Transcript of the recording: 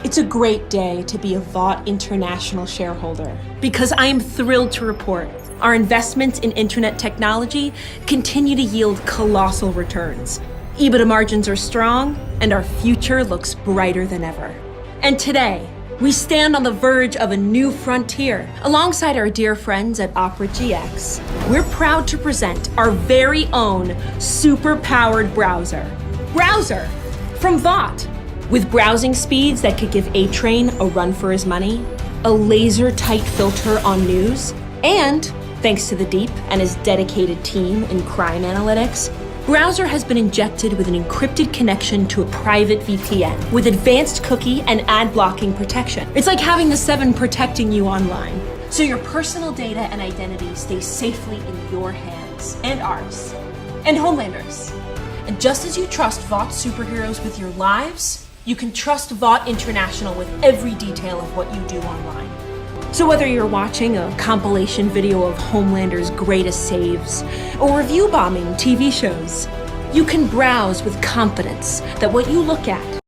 It's a great day to be a Vought International shareholder because I am thrilled to report our investments in internet technology continue to yield colossal returns. EBITDA margins are strong and our future looks brighter than ever. And today, we stand on the verge of a new frontier. Alongside our dear friends at Opera GX, we're proud to present our very own super-powered browser. Browser from Vought. With browsing speeds that could give A-Train a run for his money, a laser-tight filter on news, and, thanks to the Deep and his dedicated team in crime analytics, Browser has been injected with an encrypted connection to a private VPN with advanced cookie and ad blocking protection. It's like having the 7 protecting you online, so your personal data and identity stay safely in your hands and ours and Homelander's. And just as you trust Vought superheroes with your lives, you can trust Vought International with every detail of what you do online. So whether you're watching a compilation video of Homelander's greatest saves or review bombing TV shows, you can browse with confidence that what you look at